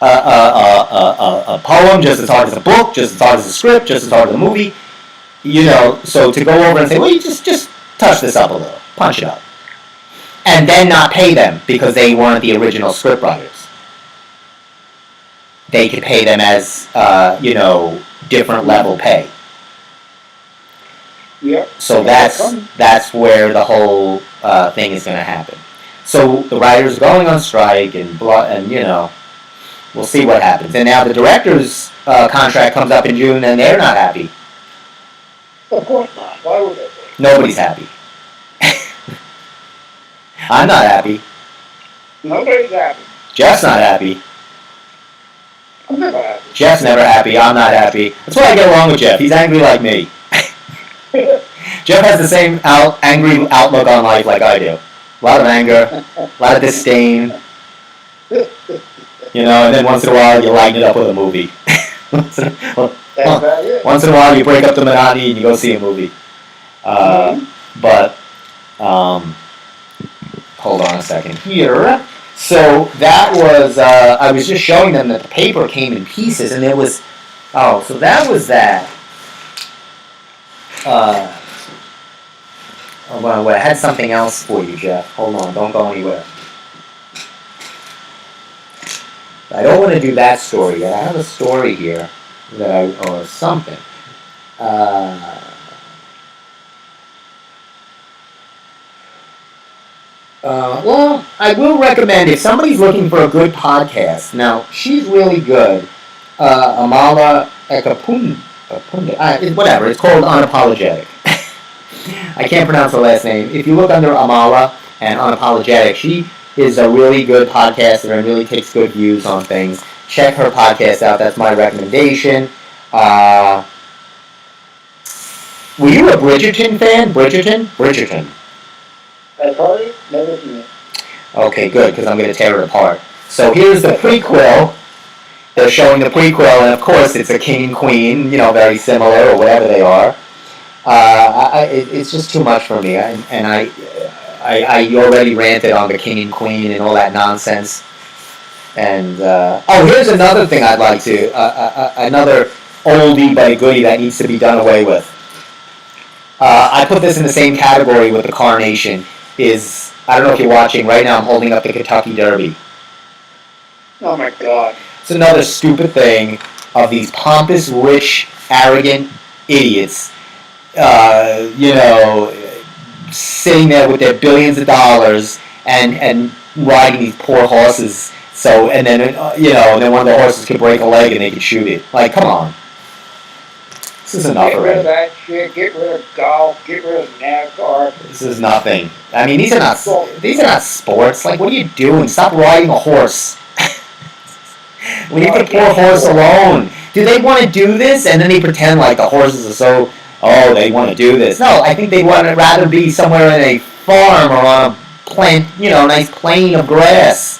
a poem, just as hard as a book, just as hard as a script, just as hard as a movie. So to go over and say, well, you just touch this up a little, punch it up. And then not pay them because they weren't the original script writers. They could pay them as, different level pay. Yep. So that's where the whole thing is going to happen. So the writers are going on strike and we'll see what happens. And now the director's contract comes up in June and they're not happy. Of course not. Why would they be? Nobody's happy. I'm not happy. Nobody's happy. Jeff's not happy. I'm never happy. Jeff's never happy. I'm not happy. That's why I get along with Jeff. He's angry like me. Jeff has the same angry outlook on life like I do. A lot of anger, a lot of disdain. And then once in a while you lighten it up with a movie. Once in a while you break up the monotony and you go see a movie. But, hold on a second here. So that was, I was just showing them that the paper came in pieces and there was, so that was that. Well, I had something else for you, Jeff. Hold on, don't go anywhere. I don't want to do that story yet. I have a story here or something. Well, I will recommend if somebody's looking for a good podcast. Now, she's really good. Amala whatever. It's called Unapologetic. I can't pronounce her last name. If you look under Amala and Unapologetic, she is a really good podcaster and really takes good views on things. Check her podcast out. That's my recommendation. Were you a Bridgerton fan? Bridgerton. I've heard it, never seen it. Okay, good, because I'm going to tear it apart. So here's the prequel. They're showing the prequel, and of course it's a king and queen, very similar or whatever they are. It's just too much for me, and I already ranted on the king and queen and all that nonsense. And here's another thing I'd like to another oldie but a goodie that needs to be done away with. I put this in the same category with the Coronation. I don't know if you're watching right now. I'm holding up the Kentucky Derby. Oh my God! It's another stupid thing of these pompous, rich, arrogant idiots. Sitting there with their billions of dollars and riding these poor horses. So and then then one of the horses could break a leg and they could shoot it. Like, come on. This is enough Get rid already. of that shit. Get rid of golf. Get rid of NASCAR. This is nothing. I mean, these are not sports. Like, what are you doing? Stop riding a horse. Leave the poor horse alone. Do they want to do this? And then they pretend like the horses are so. Oh, they want to do this. No, I think they'd rather be somewhere in a farm or on a nice plain of grass.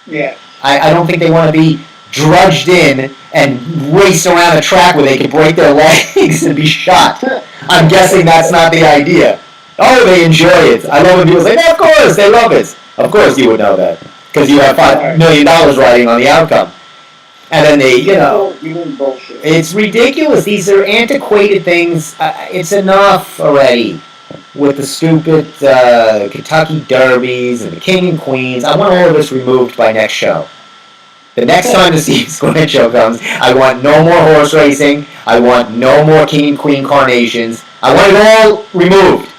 Yeah. I don't think they want to be drudged in and race around a track where they could break their legs and be shot. I'm guessing that's not the idea. Oh, they enjoy it. I love when people say, of course, they love it. Of course you would know that. Because you have $5 million riding on the outcome. And then it's ridiculous. These are antiquated things. It's enough already with the stupid Kentucky Derbies and the King and Queens. I want all of this removed by next show. The next time the Steve Squint Show comes, I want no more horse racing. I want no more King and Queen coronations. I want it all removed.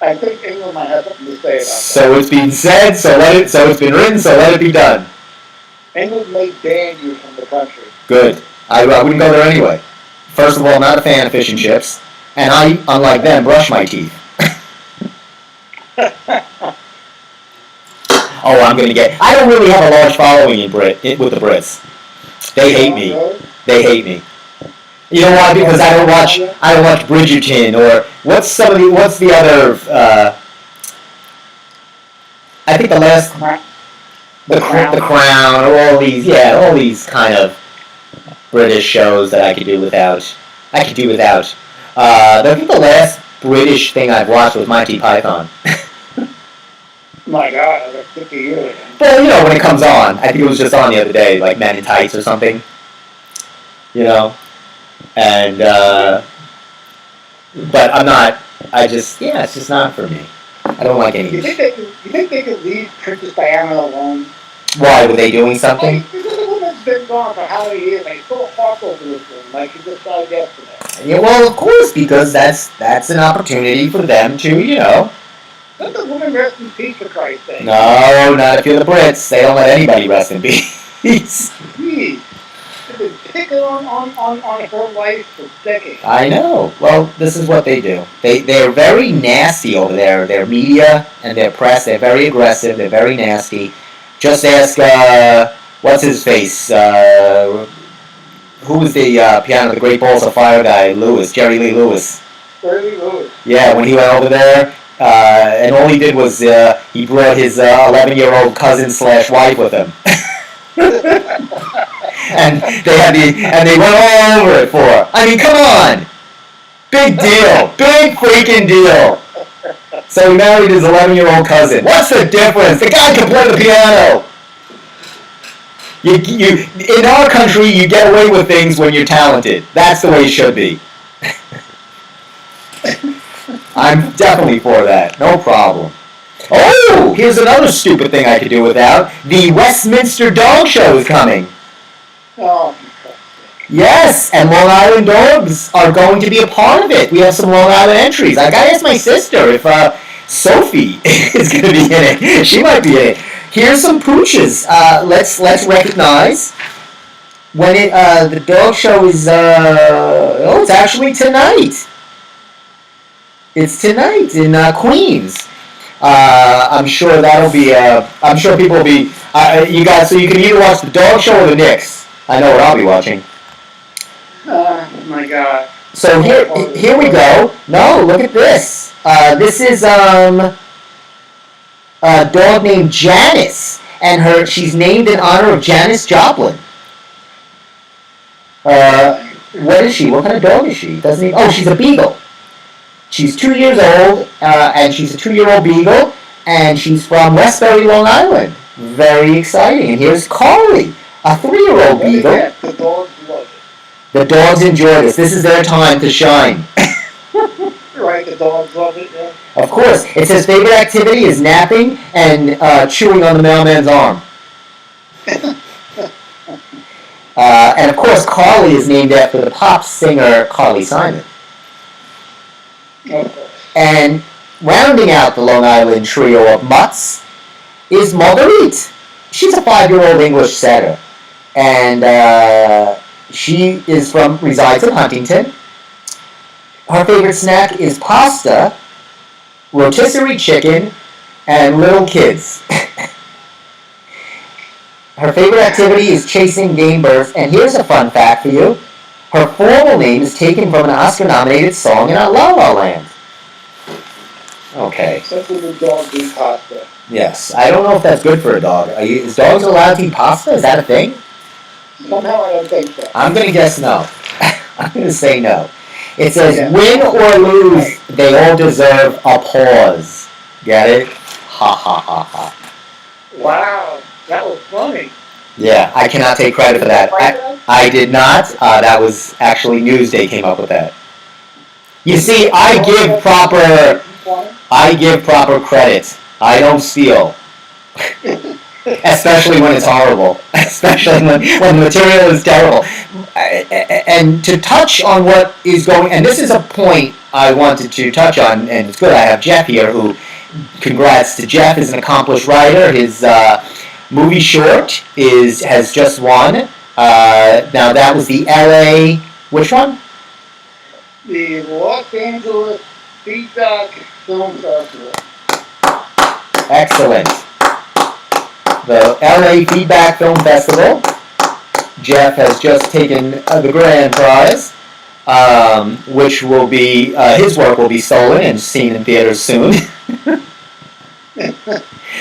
I think England might have something to say about that. So it's been said, so it's been written, so let it be done. England may ban you from the country. Good. I wouldn't go there anyway. First of all, I'm not a fan of fish and chips, and I, unlike them, brush my teeth. Oh, I'm going to get... I don't really have a large following with the Brits. They hate me. They hate me. You know why? Because I don't watch Bridgerton, or what's the other... I think the last... The Crown, or all these kind of British shows that I could do without. I think the last British thing I've watched was Monty Python. My God, I was like 50 years ago. Well, when it comes on. I think it was just on the other day, like Men in Tights or something. And, but I'm not, it's just not for me. I don't like any of this. You think they could leave Princess Diana alone? Why, were they doing something? Because the woman's been gone for how many years, and they still talk over this woman like she just died yesterday. Yeah, well, of course, because that's an opportunity for them to, Let the woman rest in peace, for Christ's sake. No, not if you're the Brits. They don't let anybody rest in peace. Please. They've been picking on her life for decades. I know. Well, this is what they do. They're very nasty over there. Their media and their press, they're very aggressive. They're very nasty. Just ask, what's his face? Who was the the Great Balls of Fire guy? Jerry Lee Lewis. Jerry Lee Lewis. Yeah, when he went over there, and all he did was he brought his 11-year-old cousin / wife with him. And they went all over it for her. I mean, come on! Big deal. Big freaking deal. So he married his 11-year-old cousin. What's the difference? The guy can play the piano. You in our country, you get away with things when you're talented. That's the way it should be. I'm definitely for that. No problem. Oh, here's another stupid thing I could do without. The Westminster Dog Show is coming. Oh, yes, and Long Island dogs are going to be a part of it. We have some Long Island entries. I gotta ask my sister if Sophie is going to be in it. She might be in it. Here's some pooches. Let's recognize when the dog show is it's actually tonight. It's tonight in Queens. I'm sure that'll be. I'm sure people will be. You guys, so you can either watch the dog show or the Knicks. I know what I'll be watching. Oh my God. So here we go. No, look at this. This is a dog named Janice, and she's named in honor of Janis Joplin. What is she? What kind of dog is she? Doesn't even. Oh, she's a beagle. She's 2 years old, and she's a 2-year-old beagle, and she's from Westbury, Long Island. Very exciting. And here's Carly, a 3-year-old beagle. Yes, the dogs love it. The dogs enjoy this. This is their time to shine. Right, the dogs love it, yeah. Of course. It says favorite activity is napping and chewing on the mailman's arm. And of course, Carly is named after the pop singer Carly Simon. Okay. And rounding out the Long Island trio of mutts is Marguerite. She's a 5-year-old English setter. And she resides in Huntington. Her favorite snack is pasta, rotisserie chicken, and little kids. Her favorite activity is chasing game birds. And here's a fun fact for you. Her formal name is taken from an Oscar-nominated song in La La Land. Okay. Except when the dogs eat pasta. Yes. I don't know if that's good for a dog. Is dogs allowed to eat pasta? Is that a thing? Somehow I don't think so. I'm going to guess no. I'm going to say no. It says, win or lose, they all deserve applause. Get it? Ha ha ha ha. Wow, that was funny. Yeah, I cannot take credit for that. I did not. That was actually Newsday came up with that. You see, I give proper credit. I don't steal. Especially when it's horrible. Especially when the material is terrible. And to touch on what is going, and this is a point I wanted to touch on, and it's good I have Jeff here, who, congrats to Jeff, is an accomplished writer. His movie short has just won. Now that was the LA, which one? The Los Angeles Feedback Film Festival. Excellent. The LA Feedback Film Festival. Jeff has just taken the grand prize, which will be, his work will be stolen and seen in theaters soon.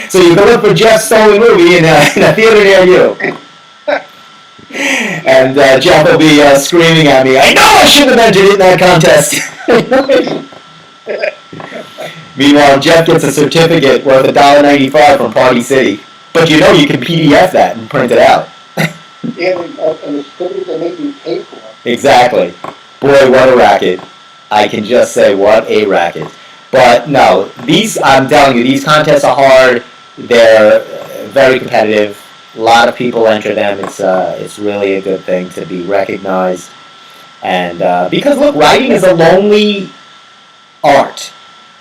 So you can look for Jeff's stolen movie in a theater near you. And Jeff will be screaming at me, I know I shouldn't have entered in that contest. Meanwhile, Jeff gets a certificate worth $1.95 from Party City. But you know you can PDF that and print it out. Yeah, and the certificate that made you pay for it. Exactly. Boy, what a racket. I can just say, what a racket. But no, I'm telling you, these contests are hard. They're very competitive. A lot of people enter them. It's really a good thing to be recognized. And because look, writing is a lonely art.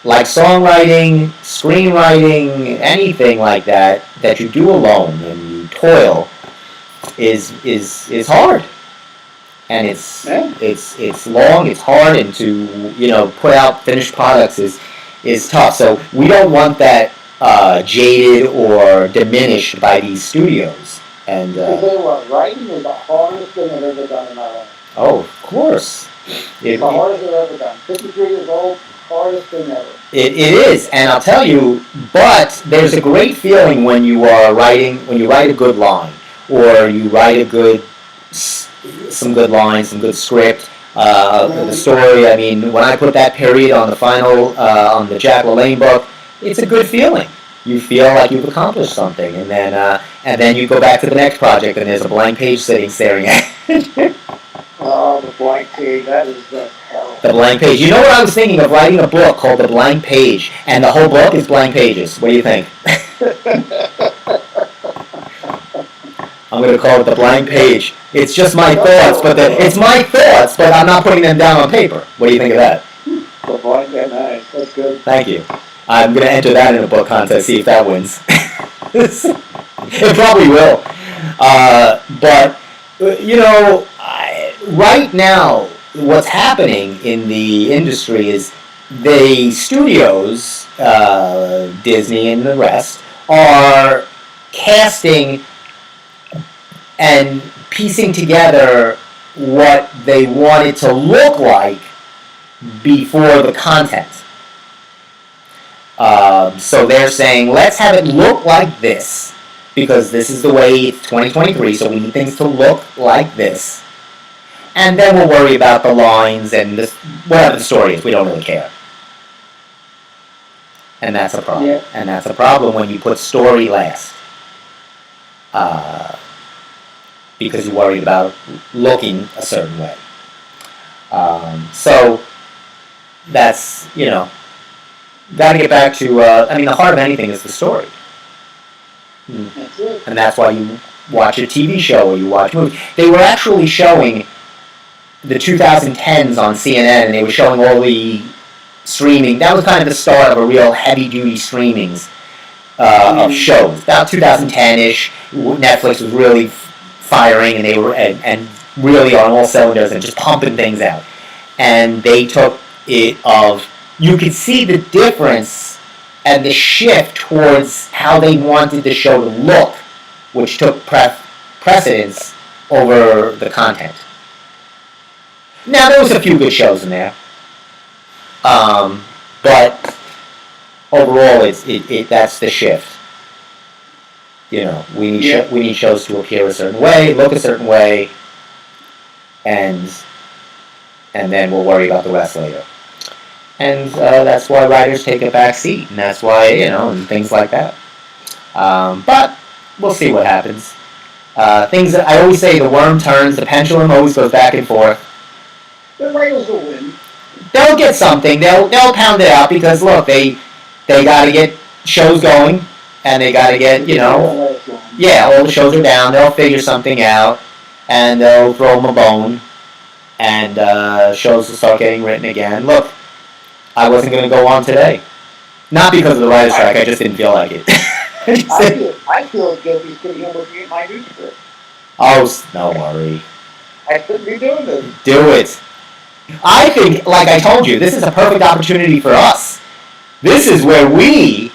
Like songwriting, screenwriting, anything like that you do alone and you toil is hard. And it's long, it's hard, and to put out finished products is tough. So we don't want that jaded or diminished by these studios. And writing is the hardest thing I've ever done in my life. Oh, of course. It's the hardest I've ever done. 53 years old, hardest thing ever. It is, and I'll tell you. But there's a great feeling when you write a good line, or you write some good lines, some good script. The story. I mean, when I put that period on the final on the Jack LaLanne book, it's a good feeling. You feel like you've accomplished something, and then you go back to the next project, and there's a blank page sitting staring at you. Oh, the blank page, that is the hell. The blank page. You know what I was thinking of? Writing a book called The Blank Page, and the whole book is blank pages. What do you think? I'm going to call it The Blank Page. It's just my thoughts, but I'm not putting them down on paper. What do you think of that? The blank, yeah, nice. That's good. Thank you. I'm going to enter that in a book contest, see if that wins. It probably will. But Right now, what's happening in the industry is the studios, Disney and the rest, are casting and piecing together what they want it to look like before the content. So they're saying, let's have it look like this, because this is the way it's 2023, so we need things to look like this. And then we'll worry about the lines and whatever the story is. We don't really care. And that's a problem. Yeah. And that's a problem when you put story last. Because you're worried about looking a certain way. So that's, got to get back to, the heart of anything is the story. That's it. And that's why you watch a TV show or you watch movies. They were actually showing the 2010s on CNN, and they were showing all the streaming. That was kind of the start of a real heavy-duty streamings of shows. About 2010-ish, Netflix was really firing, and they were and really on all cylinders and just pumping things out. And they took it of, you could see the difference and the shift towards how they wanted the show to look, which took precedence over the content. Now, there was a few good shows in there, but overall, that's the shift. We need shows to appear a certain way, look a certain way, and then we'll worry about the rest later. And that's why writers take a back seat, and that's why, and things like that. But we'll see what happens. Things that I always say, the worm turns, the pendulum always goes back and forth. The writers will win. They'll get something. They'll pound it out because look, they got to get shows going, and they got to get all the shows are down. They'll figure something out, and they'll throw them a bone, and shows will start getting written again. Look, I wasn't going to go on today, not because of the writer's strike. I just didn't feel like it. I feel guilty sitting here looking at my new script. Oh, don't worry. I shouldn't be doing this. Do it. I think, like I told you, this is a perfect opportunity for us. This is where we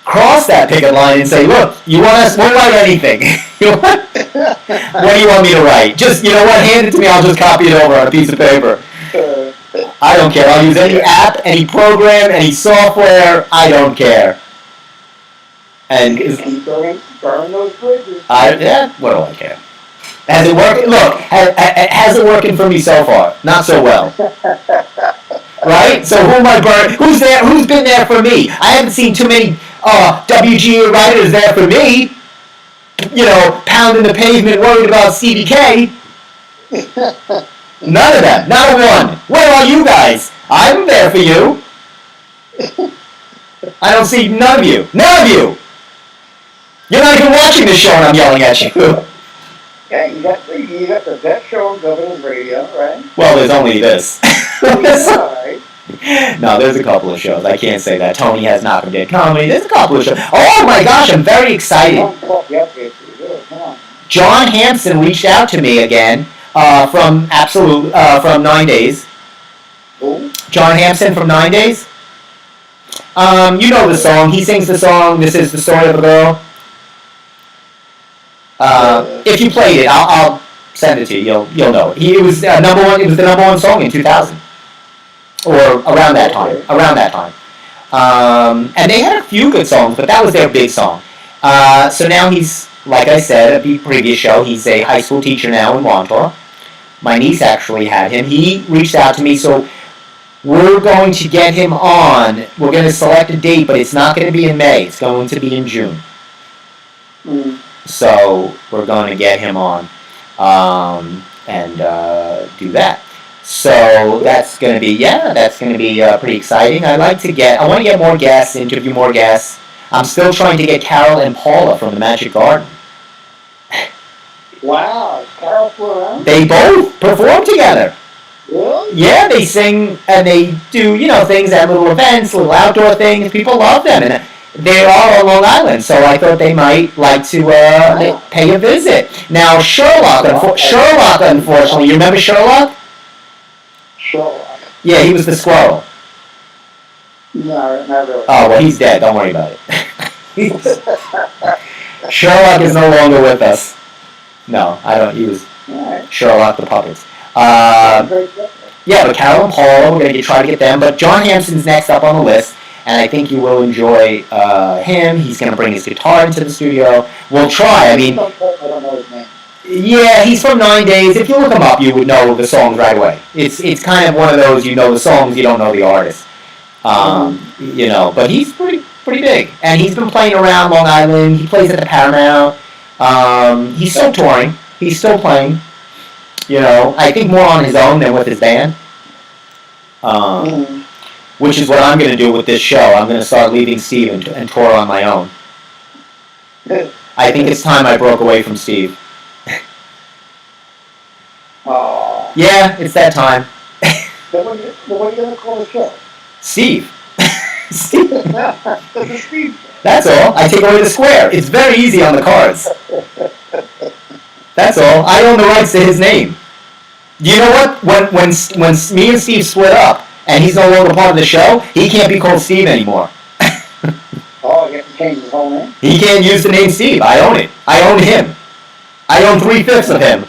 cross that picket line and say, look, we'll write anything. What do you want me to write? Just, hand it to me, I'll just copy it over on a piece of paper. I don't care. I'll use any app, any program, any software. I don't care. And keep burning those bridges. what do I care? Has it worked? Look, has it working for me so far? Not so well. Right? So who am I burning? Who's there? Who's been there for me? I haven't seen too many WGA writers there for me. Pounding the pavement, worried about CDK. None of them. Not a one. Where are you guys? I'm there for you. I don't see none of you. None of you. You're not even watching this show and I'm yelling at you. Yeah, you got the best show on Governor's Radio, right? Well, there's only this. Alright. No, there's a couple of shows. I can't say that. Tony has Not Dead Comedy. There's a couple of shows. Oh my gosh, I'm very excited. John Hampson reached out to me again from 9 Days. Who? John Hampson from 9 Days. You know the song. He sings the song, This Is the Story of a Girl. If you played it, I'll send it to you. You'll know it. It was number one. It was the number one song in 2000, or around that time. And they had a few good songs, but that was their big song. So now he's, like I said at the previous show, he's a high school teacher now in Wantor. My niece actually had him. He reached out to me, so we're going to get him on. We're going to select a date, but it's not going to be in May. It's going to be in June. Mm. So we're going to get him on and do that. So that's going to be pretty exciting. I want to get more guests, interview more guests. I'm still trying to get Carol and Paula from the Magic Garden. Wow, is Carol still around? They both perform together. Really? Yeah, they sing and they do, things at little events, little outdoor things. People love them. And They are on Long Island, so I thought they might like to pay a visit. Now, Sherlock, unfortunately, you remember Sherlock? Sherlock. Yeah, he was the squirrel. No, not really. Oh, well, he's dead. Don't worry about it. Sherlock is no longer with us. No, I don't. He was Alright. Sherlock the puppets. Yeah, but Carol and Paul, we're going to try to get them. But John Hampson's next up on the list, and I think you will enjoy him. He's going to bring his guitar into the studio. We'll try. I mean, I don't know his name. yeah, he's from 9 Days. If you look him up, you would know the songs right away. It's kind of one of those, you know the songs, you don't know the artist. You know, but he's pretty big. And he's been playing around Long Island. He plays at the Paramount. He's still touring. He's still playing. You know, I think more on his own than with his band. Which is what I'm going to do with this show. I'm going to start leaving Steve and tour on my own. I think it's time I broke away from Steve. Oh. Yeah, it's that time. Then what are you going to call the show? Steve. Steve. The Steve. That's all. I take away the square. It's very easy on the cards. That's all. I own the rights to his name. You know what? When me and Steve split up, and he's no longer part of the show, he can't be called Steve anymore. Oh, you have to change his whole name? He can't use the name Steve. I own it. I own him. I own 3/5 of him.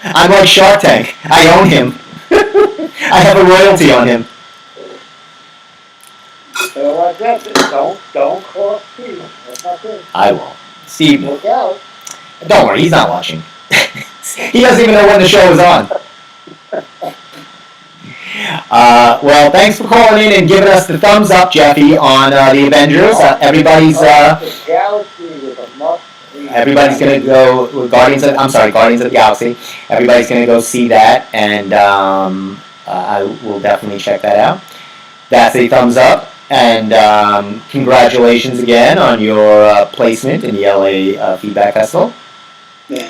I'm like Shark Tank. I own him. I have a royalty on him. So like that, don't call Steve. That's not good. I won't. Steve, Look out. don't worry. He's not watching. He doesn't even know when the show is on. Well, thanks for calling in and giving us the thumbs up, Jeffy, on the Avengers. Everybody's The Galaxy is a must. everybody's gonna go with Guardians of the Galaxy. Everybody's gonna go see that, and I will definitely check that out. That's a thumbs up, and congratulations again on your placement in the LA Feedback Festival. Yeah.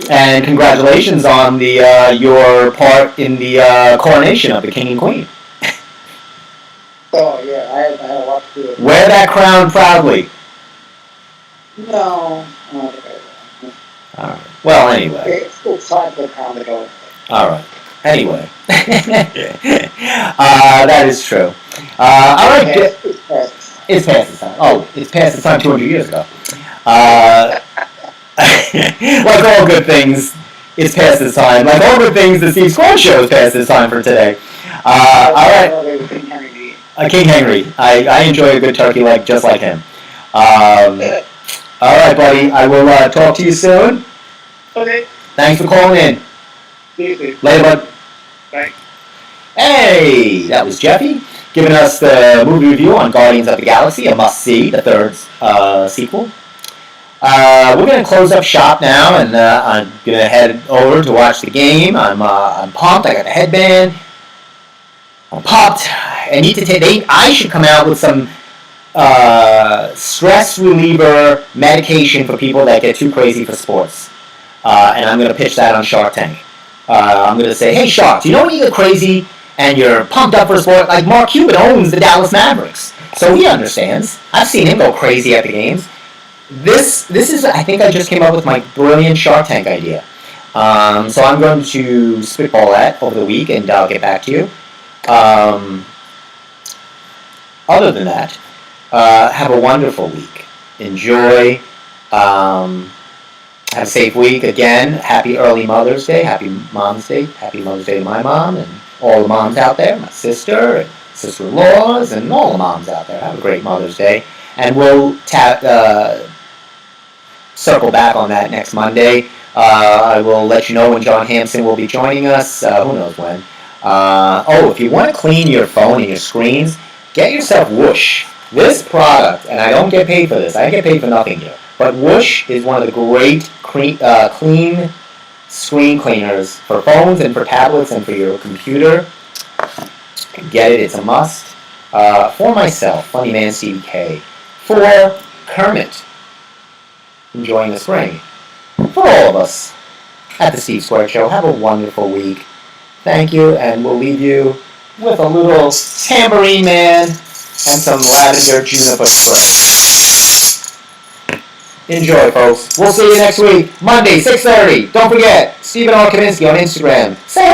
And congratulations on the your part in the coronation of the King and Queen. Oh, yeah, I had a lot to do with it. Wear that crown proudly. No. All right. Well, anyway. It's still time for the crown to go. All right. Anyway. That is true. All right. It's past its time. Oh, it's past its time 200 years ago. Like all good things, it's past its time. Like all good things, the Steve Squall Show is past its time for today. All right. King Henry. I enjoy a good turkey leg just like him. All right, buddy. I will talk to you soon. Okay. Thanks for calling in. See you soon. Later, bud. Bye. Hey, that was Jeffy giving us the movie review on Guardians of the Galaxy, a must-see, the third sequel. We're going to close up shop now, and I'm going to head over to watch the game. I'm pumped. I got the headband. I'm pumped. I should come out with some stress reliever medication for people that get too crazy for sports. And I'm going to pitch that on Shark Tank. I'm going to say, hey, Shark, do you know when you get crazy and you're pumped up for a sport? Like Mark Cuban owns the Dallas Mavericks, so he understands. I've seen him go crazy at the games. This is, I think I just came up with my brilliant Shark Tank idea. So I'm going to spitball that over the week, and I'll get back to you. Other than that, have a wonderful week. Enjoy. Have a safe week. Again, happy early Mother's Day. Happy Mom's Day. Happy Mother's Day to my mom and all the moms out there. My sister and sister-in-laws and all the moms out there. Have a great Mother's Day. And we'll circle back on that next Monday. I will let you know when John Hampson will be joining us. Who knows when. If you want to clean your phone and your screens, get yourself Whoosh. This product, and I don't get paid for this. I get paid for nothing here. But Whoosh is one of the great clean screen cleaners for phones and for tablets and for your computer. Get it. It's a must. For myself, Funny Man Stevie K. For Kermit, enjoying the spring. For all of us at the Steve Squared Show, have a wonderful week. Thank you, and we'll leave you with a little Tambourine Man and some lavender juniper spray. Enjoy, folks. We'll see you next week, Monday, 6:30. Don't forget, Stephen R. Kaminsky on Instagram. Say